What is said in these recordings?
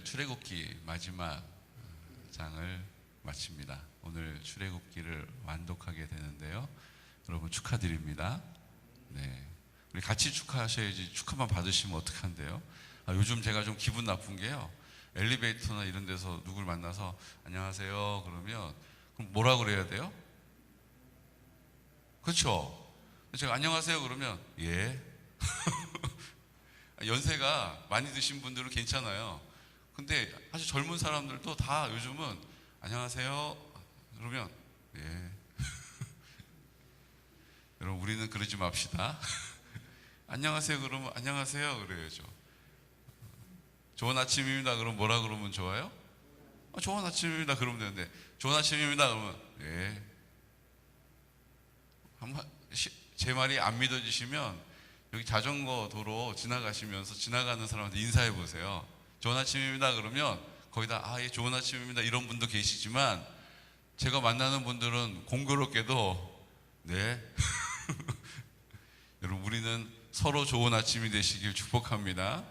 출애굽기 마지막 장을 마칩니다. 오늘 출애굽기를 완독하게 되는데요. 여러분 축하드립니다. 네, 우리 같이 축하하셔야지. 축하만 받으시면 어떡한데요? 요즘 제가 좀 기분 나쁜 게요. 엘리베이터나 이런 데서 누굴 만나서 안녕하세요 그러면 그럼 뭐라 그래야 돼요? 그렇죠? 제가 안녕하세요 그러면 예. 연세가 많이 드신 분들은 괜찮아요. 근데 아주 젊은 사람들도 다 요즘은 안녕하세요 그러면 예. 여러분 우리는 그러지 맙시다. 안녕하세요 그러면 안녕하세요 그래야죠. 좋은 아침입니다 그럼 뭐라 그러면 좋아요? 좋은 아침입니다 그러면 되는데 좋은 아침입니다 그러면 예. 제 말이 안 믿어지시면 여기 자전거 도로 지나가시면서 지나가는 사람한테 인사해 보세요. 좋은 아침입니다 그러면 거기다 예 좋은 아침입니다 이런 분도 계시지만 제가 만나는 분들은 공교롭게도 네. 여러분 우리는 서로 좋은 아침이 되시길 축복합니다.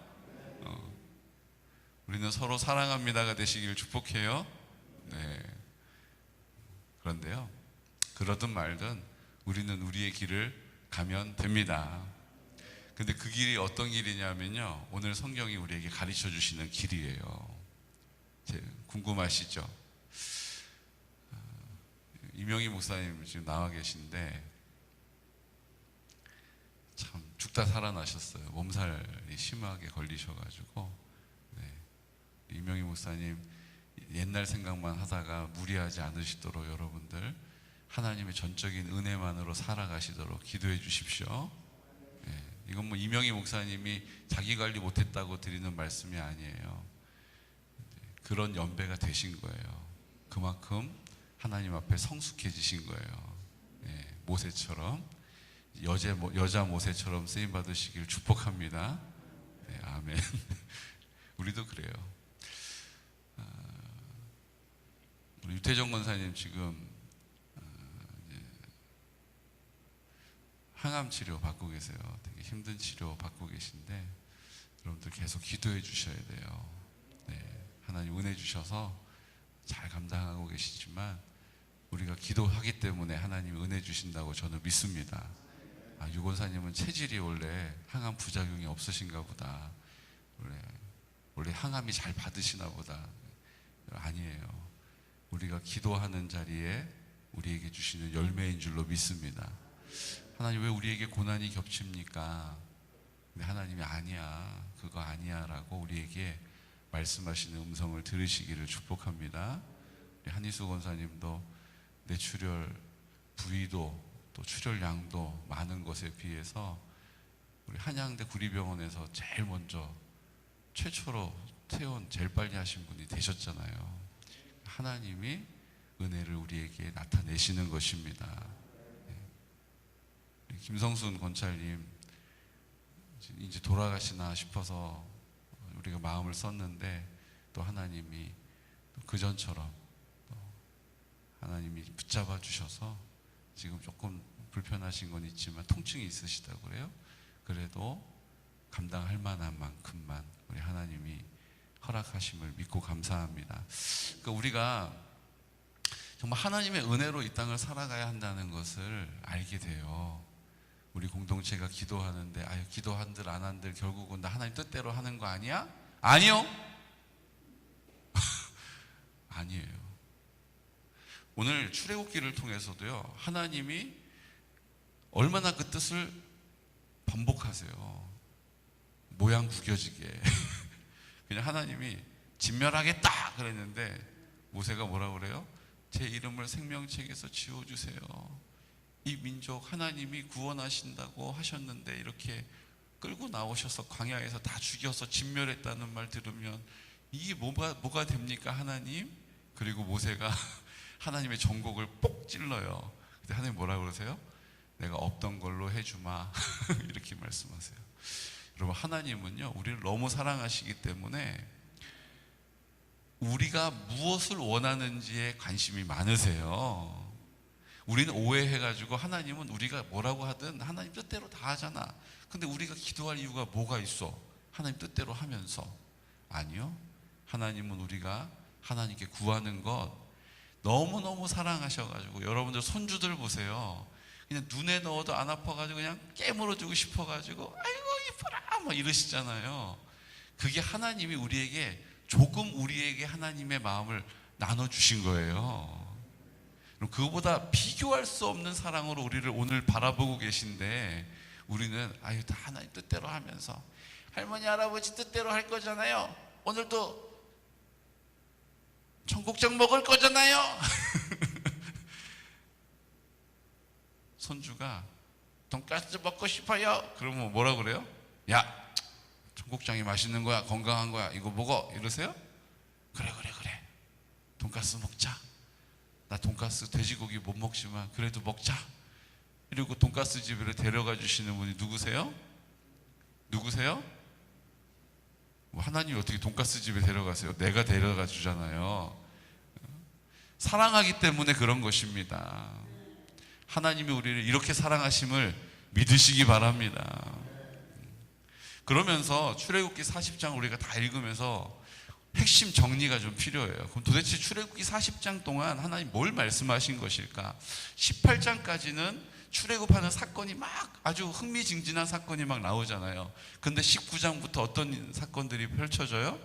우리는 서로 사랑합니다가 되시길 축복해요. 네. 그런데요, 그러든 말든 우리는 우리의 길을 가면 됩니다. 근데 그 길이 어떤 길이냐면요, 오늘 성경이 우리에게 가르쳐 주시는 길이에요. 궁금하시죠? 이명희 목사님 지금 나와 계신데 참 죽다 살아나셨어요. 몸살이 심하게 걸리셔가지고. 네. 이명희 목사님 옛날 생각만 하다가 무리하지 않으시도록 여러분들 하나님의 전적인 은혜만으로 살아가시도록 기도해 주십시오. 네. 이건 뭐 이명희 목사님이 자기 관리 못했다고 드리는 말씀이 아니에요. 그런 연배가 되신 거예요. 그만큼 하나님 앞에 성숙해지신 거예요. 네. 모세처럼 여자 모세처럼 쓰임 받으시길 축복합니다. 네, 아멘. 우리도 그래요. 우리 유태정 권사님 지금 항암 치료 받고 계세요. 되게 힘든 치료 받고 계신데 여러분들 계속 기도해 주셔야 돼요. 네, 하나님 은혜 주셔서 잘 감당하고 계시지만 우리가 기도하기 때문에 하나님 은혜 주신다고 저는 믿습니다. 유 권사님은 체질이 원래 항암 부작용이 없으신가 보다. 원래 항암이 잘 받으시나 보다. 아니에요. 우리가 기도하는 자리에 우리에게 주시는 열매인 줄로 믿습니다. 하나님 왜 우리에게 고난이 겹칩니까? 근데 하나님이 아니야, 그거 아니야 라고 우리에게 말씀하시는 음성을 들으시기를 축복합니다. 우리 한희수 권사님도 뇌출혈 부위도 또 출혈량도 많은 것에 비해서 우리 한양대 구리병원에서 제일 먼저 최초로 퇴원 제일 빨리 하신 분이 되셨잖아요. 하나님이 은혜를 우리에게 나타내시는 것입니다. 김성순 권찰님 이제 돌아가시나 싶어서 우리가 마음을 썼는데 또 하나님이 그전처럼 또 하나님이 붙잡아 주셔서 지금 조금 불편하신 건 있지만 통증이 있으시다고 그래요. 그래도 감당할 만한 만큼만 우리 하나님이 허락하심을 믿고 감사합니다. 그러니까 우리가 정말 하나님의 은혜로 이 땅을 살아가야 한다는 것을 알게 돼요. 우리 공동체가 기도하는데 기도한들 안 한들 결국은 나 하나님 뜻대로 하는 거 아니야? 아니요. 아니에요. 오늘 출애굽기를 통해서도요, 하나님이 얼마나 그 뜻을 반복하세요. 모양 구겨지게. 그냥 하나님이 진멸하겠다 그랬는데 모세가 뭐라 그래요? 제 이름을 생명책에서 지워주세요. 이 민족 하나님이 구원하신다고 하셨는데 이렇게 끌고 나오셔서 광야에서 다 죽여서 진멸했다는 말 들으면 이게 뭐가 됩니까 하나님? 그리고 모세가 하나님의 정곡을 뽁 찔러요. 근데 하나님 뭐라 그러세요? 내가 없던 걸로 해주마. 이렇게 말씀하세요. 여러분 하나님은요 우리를 너무 사랑하시기 때문에 우리가 무엇을 원하는지에 관심이 많으세요. 우리는 오해해가지고 하나님은 우리가 뭐라고 하든 하나님 뜻대로 다 하잖아. 근데 우리가 기도할 이유가 뭐가 있어? 하나님 뜻대로 하면서. 아니요, 하나님은 우리가 하나님께 구하는 것 너무너무 사랑하셔가지고, 여러분들 손주들 보세요. 그냥 눈에 넣어도 안 아파가지고 그냥 깨물어주고 싶어가지고 아이고 이뻐라 막 이러시잖아요. 그게 하나님이 우리에게 조금 우리에게 하나님의 마음을 나눠주신 거예요. 그럼 그거보다 비교할 수 없는 사랑으로 우리를 오늘 바라보고 계신데, 우리는 아유 다 하나님 뜻대로 하면서 할머니 할아버지 뜻대로 할 거잖아요. 오늘도 청국장 먹을 거잖아요. 손주가 돈가스 먹고 싶어요. 그러면 뭐라 그래요? 야, 청국장이 맛있는 거야, 건강한 거야, 이거 먹어. 이러세요? 그래 돈가스 먹자. 나 돈가스 돼지고기 못 먹지만 그래도 먹자. 이러고 돈가스 집으로 데려가 주시는 분이 누구세요? 하나님이 어떻게 돈가스 집에 데려가세요? 내가 데려가 주잖아요. 사랑하기 때문에 그런 것입니다. 하나님이 우리를 이렇게 사랑하심을 믿으시기 바랍니다. 그러면서 출애굽기 40장 우리가 다 읽으면서 핵심 정리가 좀 필요해요. 그럼 도대체 출애굽기 40장 동안 하나님 뭘 말씀하신 것일까? 18장까지는 출애굽하는 사건이 막 아주 흥미진진한 사건이 막 나오잖아요. 근데 19장부터 어떤 사건들이 펼쳐져요?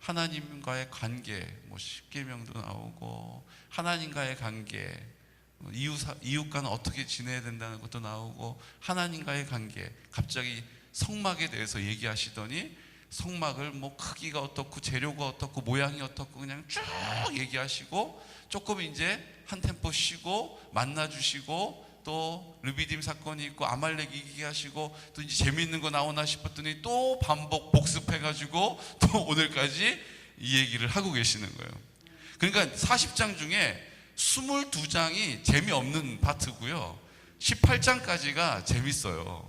하나님과의 관계, 십계명도 나오고, 하나님과의 관계, 이웃과는 어떻게 지내야 된다는 것도 나오고, 하나님과의 관계, 갑자기 성막에 대해서 얘기하시더니 성막을 크기가 어떻고 재료가 어떻고 모양이 어떻고 그냥 쭉 얘기하시고, 조금 이제 한 템포 쉬고 만나 주시고, 또 르비딤 사건이 있고 아말렉 얘기하시고, 또 이제 재미있는 거 나오나 싶었더니 또 반복 복습해가지고 또 오늘까지 이 얘기를 하고 계시는 거예요. 그러니까 40장 중에 22장이 재미없는 파트고요, 18장까지가 재밌어요.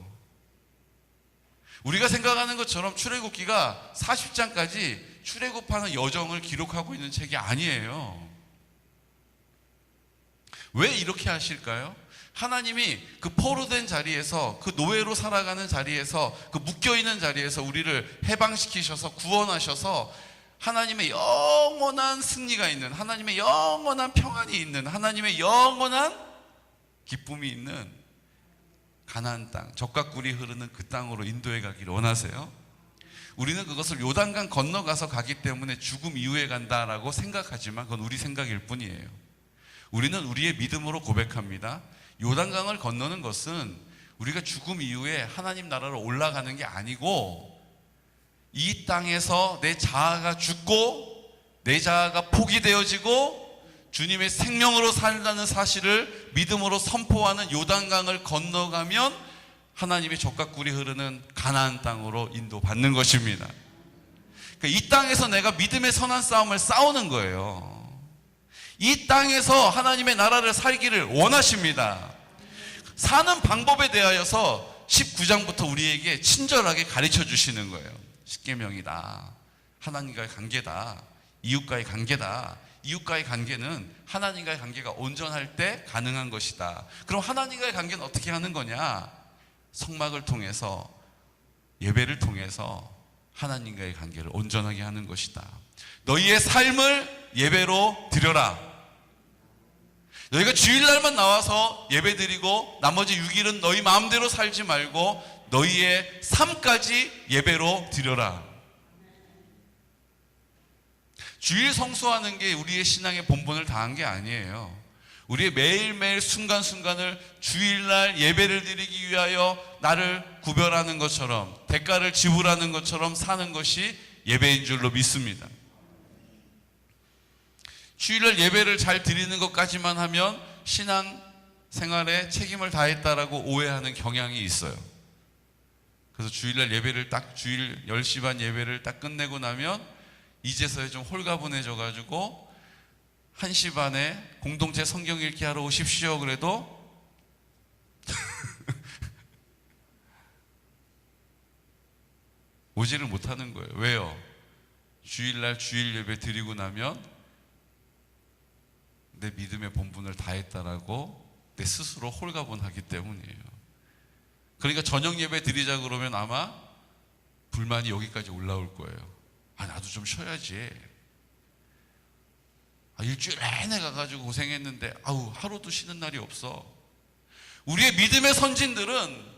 우리가 생각하는 것처럼 출애굽기가 40장까지 출애굽하는 여정을 기록하고 있는 책이 아니에요. 왜 이렇게 하실까요? 하나님이 그 포로된 자리에서, 그 노예로 살아가는 자리에서, 그 묶여있는 자리에서 우리를 해방시키셔서 구원하셔서 하나님의 영원한 승리가 있는, 하나님의 영원한 평안이 있는, 하나님의 영원한 기쁨이 있는 가나안 땅, 젖과 꿀이 흐르는 그 땅으로 인도해 가기를 원하세요. 우리는 그것을 요단강 건너가서 가기 때문에 죽음 이후에 간다라고 생각하지만 그건 우리 생각일 뿐이에요. 우리는 우리의 믿음으로 고백합니다. 요단강을 건너는 것은 우리가 죽음 이후에 하나님 나라로 올라가는 게 아니고, 이 땅에서 내 자아가 죽고 내 자아가 포기되어지고 주님의 생명으로 살다는 사실을 믿음으로 선포하는 요단강을 건너가면 하나님의 젖과 꿀이 흐르는 가나안 땅으로 인도받는 것입니다. 그러니까 이 땅에서 내가 믿음의 선한 싸움을 싸우는 거예요. 이 땅에서 하나님의 나라를 살기를 원하십니다. 사는 방법에 대하여서 19장부터 우리에게 친절하게 가르쳐 주시는 거예요. 십계명이다, 하나님과의 관계다, 이웃과의 관계다. 이웃과의 관계는 하나님과의 관계가 온전할 때 가능한 것이다. 그럼 하나님과의 관계는 어떻게 하는 거냐? 성막을 통해서, 예배를 통해서 하나님과의 관계를 온전하게 하는 것이다. 너희의 삶을 예배로 드려라. 너희가 주일날만 나와서 예배 드리고 나머지 6일은 너희 마음대로 살지 말고 너희의 삶까지 예배로 드려라. 주일 성수하는 게 우리의 신앙의 본분을 다한 게 아니에요. 우리의 매일매일 순간순간을 주일날 예배를 드리기 위하여 나를 구별하는 것처럼, 대가를 지불하는 것처럼 사는 것이 예배인 줄로 믿습니다. 주일날 예배를 잘 드리는 것까지만 하면 신앙 생활에 책임을 다했다라고 오해하는 경향이 있어요. 그래서 주일날 예배를 주일 10시 반 예배를 딱 끝내고 나면 이제서야 좀 홀가분해져 가지고 1시 반에 공동체 성경 읽기 하러 오십시오 그래도 오지를 못하는 거예요. 왜요? 주일날 주일 예배 드리고 나면 내 믿음의 본분을 다했다라고 내 스스로 홀가분하기 때문이에요. 그러니까 저녁 예배 드리자 그러면 아마 불만이 여기까지 올라올 거예요. 나도 좀 쉬어야지. 일주일 내내 가가지고 고생했는데 하루도 쉬는 날이 없어. 우리의 믿음의 선진들은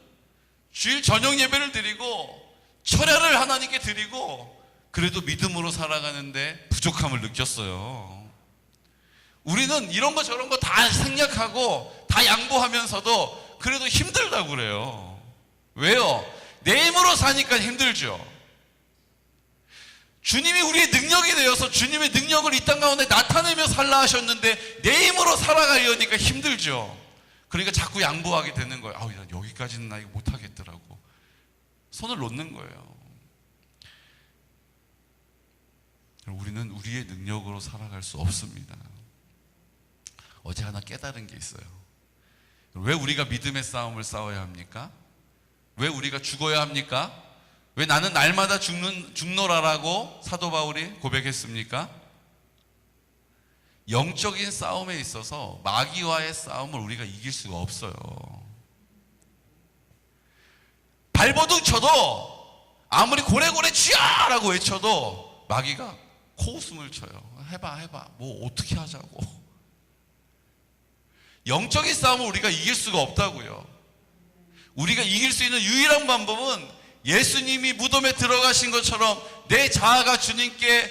주일 저녁 예배를 드리고 철야를 하나님께 드리고 그래도 믿음으로 살아가는데 부족함을 느꼈어요. 우리는 이런 거 저런 거 다 생략하고 다 양보하면서도 그래도 힘들다고 그래요. 왜요? 내 힘으로 사니까 힘들죠. 주님이 우리의 능력이 되어서 주님의 능력을 이 땅 가운데 나타내며 살라 하셨는데 내 힘으로 살아가려니까 힘들죠. 그러니까 자꾸 양보하게 되는 거예요. 여기까지는 나 이거 못하겠더라고. 손을 놓는 거예요. 우리는 우리의 능력으로 살아갈 수 없습니다. 어제 하나 깨달은 게 있어요. 왜 우리가 믿음의 싸움을 싸워야 합니까? 왜 우리가 죽어야 합니까? 왜 나는 날마다 죽노라라고 사도 바울이 고백했습니까? 영적인 싸움에 있어서 마귀와의 싸움을 우리가 이길 수가 없어요. 발버둥 쳐도 아무리 고래고래 쥐야라고 외쳐도 마귀가 코웃음을 쳐요. 해봐 뭐 어떻게 하자고. 영적인 싸움을 우리가 이길 수가 없다고요. 우리가 이길 수 있는 유일한 방법은 예수님이 무덤에 들어가신 것처럼 내 자아가 주님께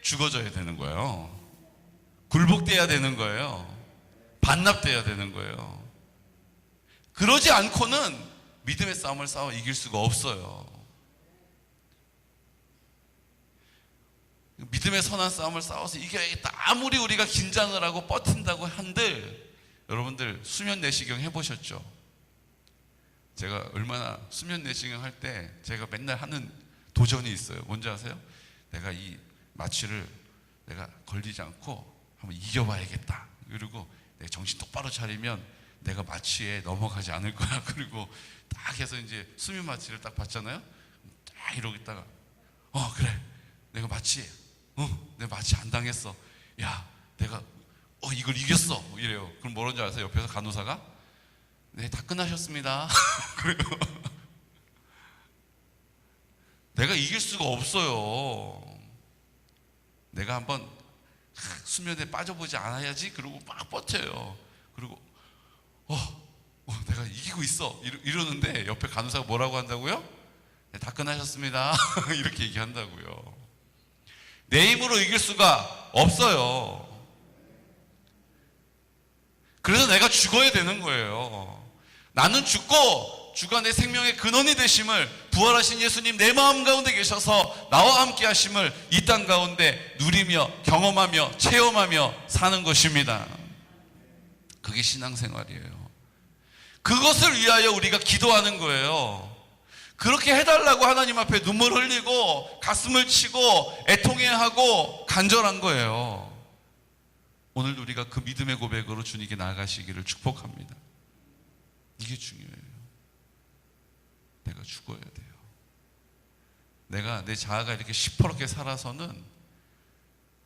죽어져야 되는 거예요. 굴복돼야 되는 거예요. 반납돼야 되는 거예요. 그러지 않고는 믿음의 싸움을 싸워 이길 수가 없어요. 믿음의 선한 싸움을 싸워서 이겨야겠다. 아무리 우리가 긴장을 하고 버틴다고 한들 여러분들 수면 내시경 해보셨죠? 제가 얼마나 수면 내시경 할 때 제가 맨날 하는 도전이 있어요. 뭔지 아세요? 내가 이 마취를 내가 걸리지 않고 한번 이겨봐야겠다. 그리고 내가 정신 똑바로 차리면 내가 마취에 넘어가지 않을 거야. 그리고 딱 해서 이제 수면 마취를 딱 받잖아요. 딱 이러고 있다가 그래 내가 마취 내가 마취 안 당했어. 야 내가 이걸 이겼어. 이래요. 그럼 뭐라는 줄 아세요? 옆에서 간호사가 네, 다 끝나셨습니다. 그리고 내가 이길 수가 없어요. 내가 한번 수면에 빠져보지 않아야지. 그러고 막 버텨요. 그리고 내가 이기고 있어. 이러는데 옆에 간호사가 뭐라고 한다고요? 네, 다 끝나셨습니다. 이렇게 얘기한다고요. 내 힘으로 이길 수가 없어요. 그래서 내가 죽어야 되는 거예요. 나는 죽고 주가 내 생명의 근원이 되심을 부활하신 예수님 내 마음 가운데 계셔서 나와 함께 하심을 이 땅 가운데 누리며 경험하며 체험하며 사는 것입니다. 그게 신앙생활이에요. 그것을 위하여 우리가 기도하는 거예요. 그렇게 해달라고 하나님 앞에 눈물 흘리고 가슴을 치고 애통해하고 간절한 거예요. 오늘 우리가 그 믿음의 고백으로 주님께 나아가시기를 축복합니다. 이게 중요해요. 내가 죽어야 돼요. 내가 내 자아가 이렇게 시퍼렇게 살아서는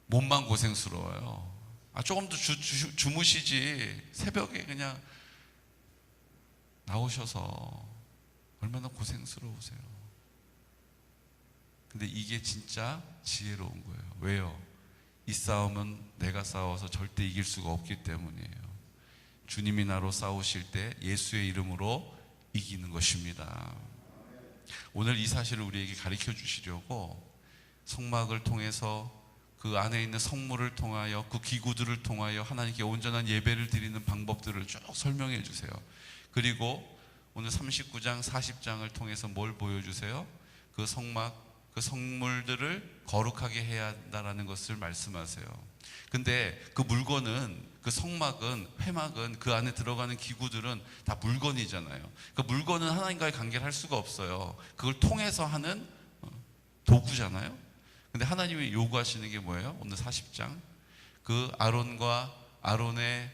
몸만 고생스러워요. 조금 더 주무시지 새벽에 그냥 나오셔서 얼마나 고생스러우세요. 근데 이게 진짜 지혜로운 거예요. 왜요? 이 싸움은 내가 싸워서 절대 이길 수가 없기 때문이에요. 주님이 나로 싸우실 때 예수의 이름으로 이기는 것입니다. 오늘 이 사실을 우리에게 가르쳐 주시려고 성막을 통해서 그 안에 있는 성물을 통하여 그 기구들을 통하여 하나님께 온전한 예배를 드리는 방법들을 쭉 설명해 주세요. 그리고 오늘 39장 40장을 통해서 뭘 보여주세요? 그 성막 그 성물들을 거룩하게 해야 한다는 것을 말씀하세요. 근데 그 물건은 그 성막은 회막은 그 안에 들어가는 기구들은 다 물건이잖아요. 그 물건은 하나님과의 관계를 할 수가 없어요. 그걸 통해서 하는 도구잖아요. 근데 하나님이 요구하시는 게 뭐예요? 오늘 40장 그 아론과 아론의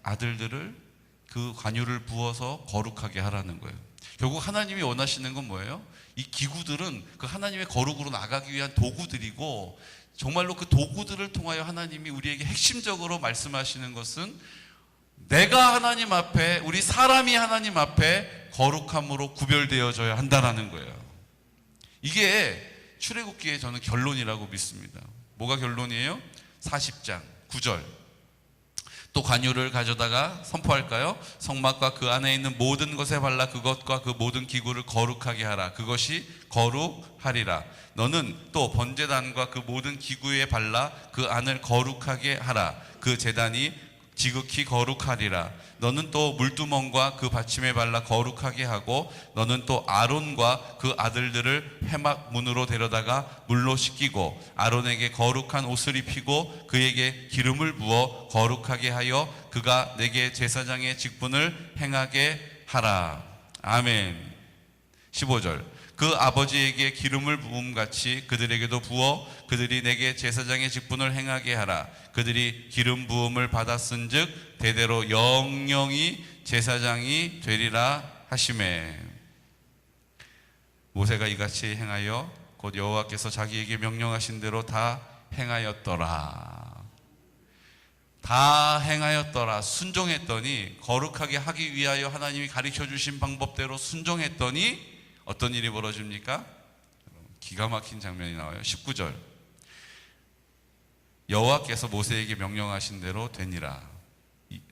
아들들을 그 관유를 부어서 거룩하게 하라는 거예요. 결국 하나님이 원하시는 건 뭐예요? 이 기구들은 그 하나님의 거룩으로 나가기 위한 도구들이고 정말로 그 도구들을 통하여 하나님이 우리에게 핵심적으로 말씀하시는 것은 내가 하나님 앞에 우리 사람이 하나님 앞에 거룩함으로 구별되어져야 한다는 거예요. 이게 출애굽기의 저는 결론이라고 믿습니다. 뭐가 결론이에요? 40장 9절. 또 관유를 가져다가 선포할까요? 성막과 그 안에 있는 모든 것에 발라 그것과 그 모든 기구를 거룩하게 하라. 그것이 거룩하리라. 너는 또 번제단과 그 모든 기구에 발라 그 안을 거룩하게 하라. 그 제단이 지극히 거룩하리라. 너는 또 물두멍과 그 받침에 발라 거룩하게 하고 너는 또 아론과 그 아들들을 회막 문으로 데려다가 물로 씻기고 아론에게 거룩한 옷을 입히고 그에게 기름을 부어 거룩하게 하여 그가 내게 제사장의 직분을 행하게 하라. 아멘. 15절. 그 아버지에게 기름을 부음같이 그들에게도 부어 그들이 내게 제사장의 직분을 행하게 하라. 그들이 기름 부음을 받았은즉 대대로 영영이 제사장이 되리라 하시매. 모세가 이같이 행하여 곧 여호와께서 자기에게 명령하신 대로 다 행하였더라. 다 행하였더라. 순종했더니, 거룩하게 하기 위하여 하나님이 가르쳐 주신 방법대로 순종했더니 어떤 일이 벌어집니까? 기가 막힌 장면이 나와요. 19절. 여호와께서 모세에게 명령하신 대로 되니라.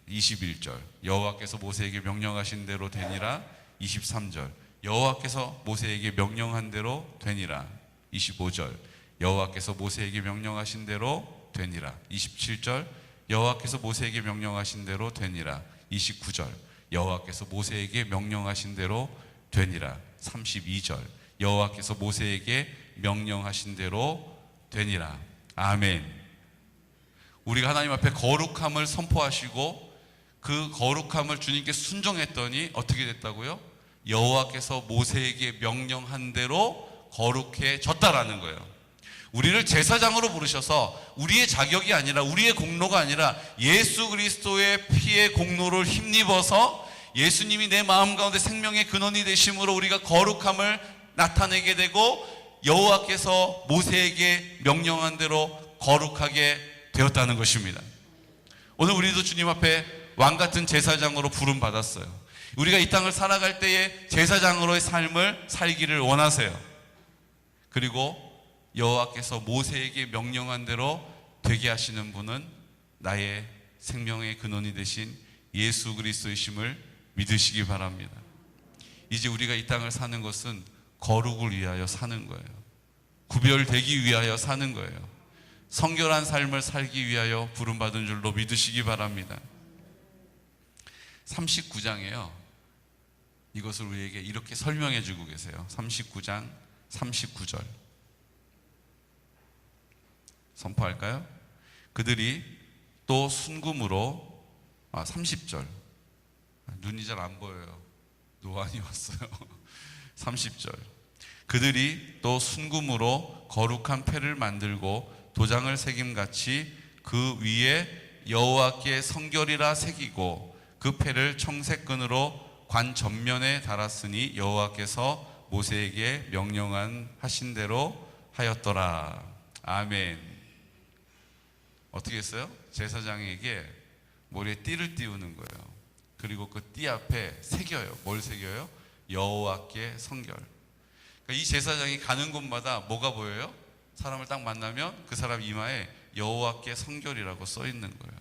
21절. 여호와께서 모세에게 명령하신 대로 되니라. 23절. 여호와께서 모세에게 명령한 대로 되니라. 25절. 여호와께서 모세에게 명령하신 대로 되니라. 27절. 여호와께서 모세에게 명령하신 대로 되니라. 29절. 여호와께서 모세에게 명령하신 대로 되니라. 32절. 여호와께서 모세에게 명령하신 대로 되니라. 아멘. 우리가 하나님 앞에 거룩함을 선포하시고 그 거룩함을 주님께 순종했더니 어떻게 됐다고요? 여호와께서 모세에게 명령한 대로 거룩해졌다라는 거예요. 우리를 제사장으로 부르셔서 우리의 자격이 아니라, 우리의 공로가 아니라 예수 그리스도의 피의 공로를 힘입어서 예수님이 내 마음 가운데 생명의 근원이 되심으로 우리가 거룩함을 나타내게 되고 여호와께서 모세에게 명령한 대로 거룩하게 되었다는 것입니다. 오늘 우리도 주님 앞에 왕같은 제사장으로 부름 받았어요. 우리가 이 땅을 살아갈 때에 제사장으로의 삶을 살기를 원하세요. 그리고 여호와께서 모세에게 명령한 대로 되게 하시는 분은 나의 생명의 근원이 되신 예수 그리스도이심을 믿으시기 바랍니다. 이제 우리가 이 땅을 사는 것은 거룩을 위하여 사는 거예요. 구별되기 위하여 사는 거예요. 성결한 삶을 살기 위하여 부름받은 줄로 믿으시기 바랍니다. 39장에요. 이것을 우리에게 이렇게 설명해 주고 계세요. 39장 39절. 선포할까요? 그들이 또 순금으로 30절. 눈이 잘 안 보여요. 노안이 왔어요. 30절. 그들이 또 순금으로 거룩한 패를 만들고 도장을 새김같이 그 위에 여호와께 성결이라 새기고 그 패를 청색끈으로 관 전면에 달았으니 여호와께서 모세에게 명령하신 대로 하였더라. 아멘. 어떻게 했어요? 제사장에게 머리에 띠를 띄우는 거예요. 그리고 그 띠 앞에 새겨요. 뭘 새겨요? 여호와께 성결. 그러니까 이 제사장이 가는 곳마다 뭐가 보여요? 사람을 딱 만나면 그 사람 이마에 여호와께 성결이라고 써 있는 거예요.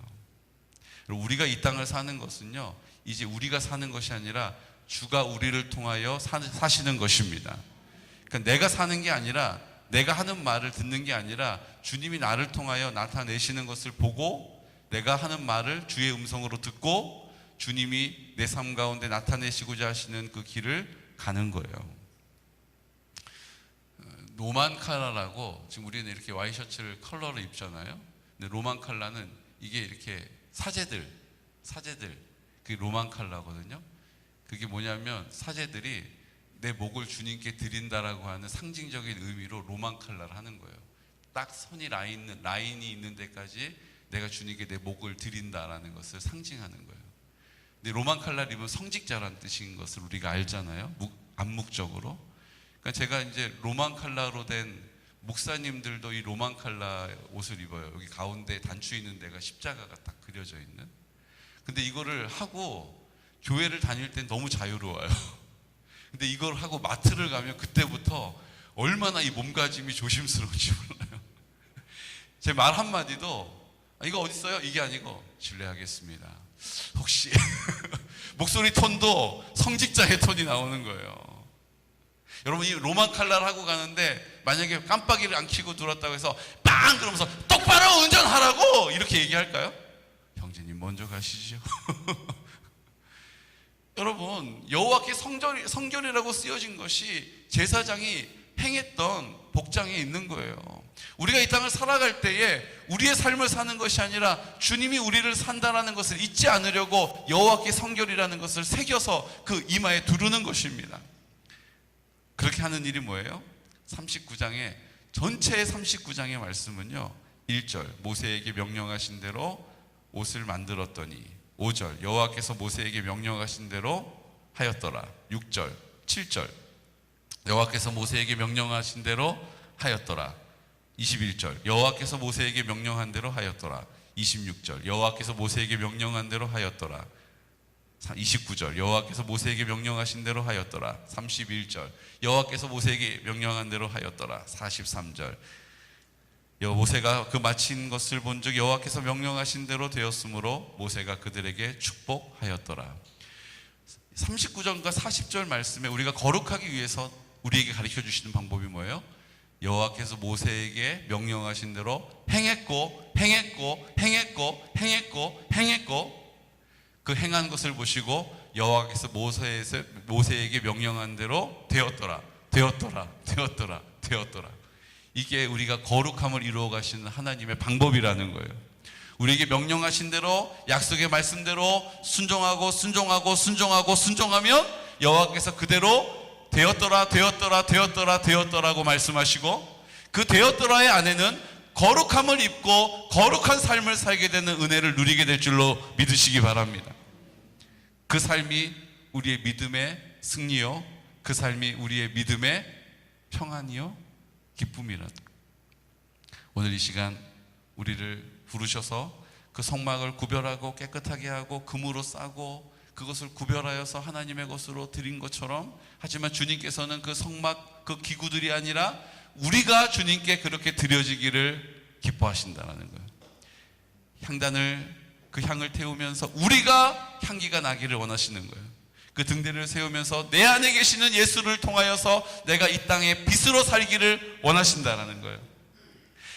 그리고 우리가 이 땅을 사는 것은요, 이제 우리가 사는 것이 아니라 주가 우리를 통하여 사시는 것입니다. 그러니까 내가 사는 게 아니라, 내가 하는 말을 듣는 게 아니라 주님이 나를 통하여 나타내시는 것을 보고 내가 하는 말을 주의 음성으로 듣고 주님이 내 삶 가운데 나타내시고자 하시는 그 길을 가는 거예요. 로만 칼라라고, 지금 우리는 이렇게 와이셔츠를 컬러로 입잖아요. 근데 로만 칼라는 이게 이렇게 사제들 그게 로만 칼라거든요. 그게 뭐냐면 사제들이 내 목을 주님께 드린다라고 하는 상징적인 의미로 로만 칼라를 하는 거예요. 딱 선이 라인이 있는 데까지 내가 주님께 내 목을 드린다라는 것을 상징하는 거예요. 근데 로만 칼라를 입으면 성직자라는 뜻인 것을 우리가 알잖아요. 암묵적으로. 그러니까 제가 이제 로만 칼라로 된 목사님들도 이 로만 칼라 옷을 입어요. 여기 가운데 단추 있는 데가 십자가가 딱 그려져 있는. 근데 이거를 하고 교회를 다닐 땐 너무 자유로워요. 근데 이걸 하고 마트를 가면 그때부터 얼마나 이 몸가짐이 조심스러운지 몰라요. 제 말 한마디도 이거 어디 있어요? 이게 아니고 실례하겠습니다. 혹시 목소리 톤도 성직자의 톤이 나오는 거예요. 여러분, 이 로만 칼날 하고 가는데 만약에 깜빡이를 안 켜고 들어왔다고 해서 빵! 그러면서 똑바로 운전하라고 이렇게 얘기할까요? 형제님 먼저 가시죠. 여러분, 여호와께 성결이라고 쓰여진 것이 제사장이 행했던 복장에 있는 거예요. 우리가 이 땅을 살아갈 때에 우리의 삶을 사는 것이 아니라 주님이 우리를 산다라는 것을 잊지 않으려고 여호와께 성결이라는 것을 새겨서 그 이마에 두르는 것입니다. 그렇게 하는 일이 뭐예요? 39장에 전체의 39장의 말씀은요, 1절 모세에게 명령하신 대로 옷을 만들었더니, 5절 여호와께서 모세에게 명령하신 대로 하였더라. 6절 7절 여호와께서 모세에게 명령하신 대로 하였더라. 21절 여호와께서 모세에게 명령한 대로 하였더라. 26절 여호와께서 모세에게 명령한 대로 하였더라. 29절 여호와께서 모세에게 명령하신 대로 하였더라. 31절 여호와께서 모세에게 명령한 대로 하였더라. 43절 모세가 그 마친 것을 본즉 여호와께서 명령하신 대로 되었으므로 모세가 그들에게 축복하였더라. 39절과 40절 말씀에 우리가 거룩하기 위해서 우리에게 가르쳐 주시는 방법이 뭐예요? 여호와께서 모세에게 명령하신 대로 행했고 그 행한 것을 보시고 여호와께서 모세에게 명령한 대로 되었더라. 이게 우리가 거룩함을 이루어 가시는 하나님의 방법이라는 거예요. 우리에게 명령하신 대로, 약속의 말씀대로 순종하면 여호와께서 그대로 되었더라고 말씀하시고, 그 되었더라의 안에는 거룩함을 입고 거룩한 삶을 살게 되는 은혜를 누리게 될 줄로 믿으시기 바랍니다. 그 삶이 우리의 믿음의 승리요, 그 삶이 우리의 믿음의 평안이요, 기쁨이라는, 오늘 이 시간 우리를 부르셔서 그 성막을 구별하고 깨끗하게 하고 금으로 싸고 그것을 구별하여서 하나님의 것으로 드린 것처럼, 하지만 주님께서는 그 성막 그 기구들이 아니라 우리가 주님께 그렇게 드려지기를 기뻐하신다는 거예요. 향단을, 그 향을 태우면서 우리가 향기가 나기를 원하시는 거예요. 그 등대를 세우면서 내 안에 계시는 예수를 통하여서 내가 이 땅에 빛으로 살기를 원하신다는 거예요.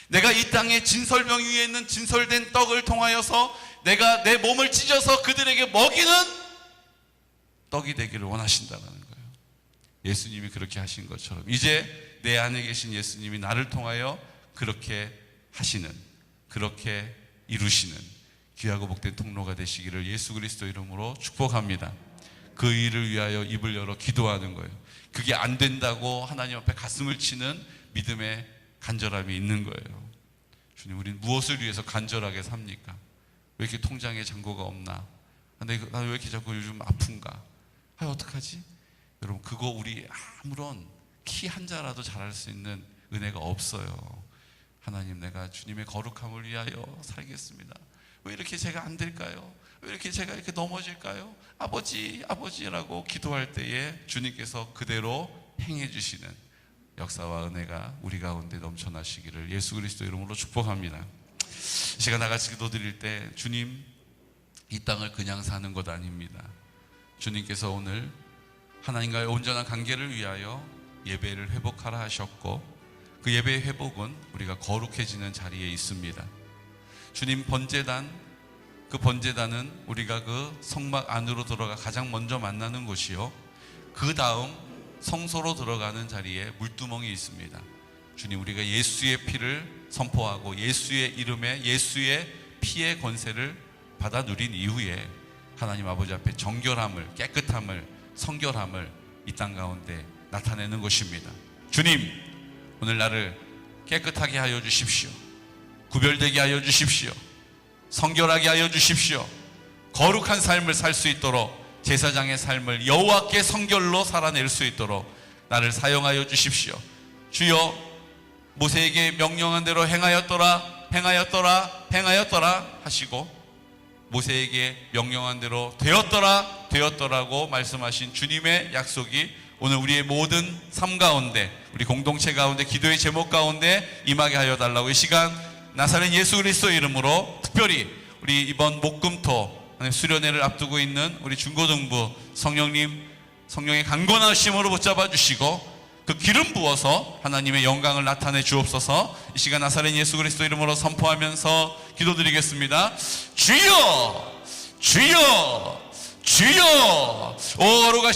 내가 이 땅에 진설명 위에 있는 진설된 떡을 통하여서 내가 내 몸을 찢어서 그들에게 먹이는 떡이 되기를 원하신다는 거예요. 예수님이 그렇게 하신 것처럼 이제 내 안에 계신 예수님이 나를 통하여 그렇게 하시는, 그렇게 이루시는 귀하고 복된 통로가 되시기를 예수 그리스도 이름으로 축복합니다. 그 일을 위하여 입을 열어 기도하는 거예요. 그게 안 된다고 하나님 앞에 가슴을 치는 믿음의 간절함이 있는 거예요. 주님, 우린 무엇을 위해서 간절하게 삽니까? 왜 이렇게 통장에 잔고가 없나? 나 왜 이렇게 자꾸 요즘 아픈가? 어떡하지? 여러분, 그거 우리 아무런 키 한 자라도 잘할 수 있는 은혜가 없어요. 하나님, 내가 주님의 거룩함을 위하여 살겠습니다. 왜 이렇게 제가 안 될까요? 왜 이렇게 제가 이렇게 넘어질까요? 아버지라고 기도할 때에 주님께서 그대로 행해 주시는 역사와 은혜가 우리 가운데 넘쳐나시기를 예수 그리스도 이름으로 축복합니다. 제가 나같이 기도드릴 때, 주님, 이 땅을 그냥 사는 것 아닙니다. 주님께서 오늘 하나님과의 온전한 관계를 위하여 예배를 회복하라 하셨고, 그 예배의 회복은 우리가 거룩해지는 자리에 있습니다. 주님, 그 번제단은 우리가 그 성막 안으로 들어가 가장 먼저 만나는 곳이요, 그 다음 성소로 들어가는 자리에 물두멍이 있습니다. 주님, 우리가 예수의 피를 선포하고 예수의 이름에 예수의 피의 권세를 받아 누린 이후에 하나님 아버지 앞에 정결함을, 깨끗함을, 성결함을 이 땅 가운데 나타내는 것입니다. 주님, 오늘 나를 깨끗하게 하여 주십시오. 구별되게 하여 주십시오. 성결하게 하여 주십시오. 거룩한 삶을 살 수 있도록, 제사장의 삶을 여호와께 성결로 살아낼 수 있도록 나를 사용하여 주십시오. 주여, 모세에게 명령한 대로 행하였더라 하시고, 모세에게 명령한 대로 되었더라고 말씀하신 주님의 약속이 오늘 우리의 모든 삶 가운데, 우리 공동체 가운데 기도의 제목 가운데 임하게 하여 달라고 이 시간 나사렛 예수 그리스도의 이름으로 특별히 우리 이번 목금토 수련회를 앞두고 있는 우리 중고등부 성령의 강권하심으로 붙잡아 주시고 그 기름 부어서 하나님의 영광을 나타내 주옵소서. 이 시간 나사렛 예수 그리스도 이름으로 선포하면서 기도드리겠습니다. 주여 주여 주여. 오로가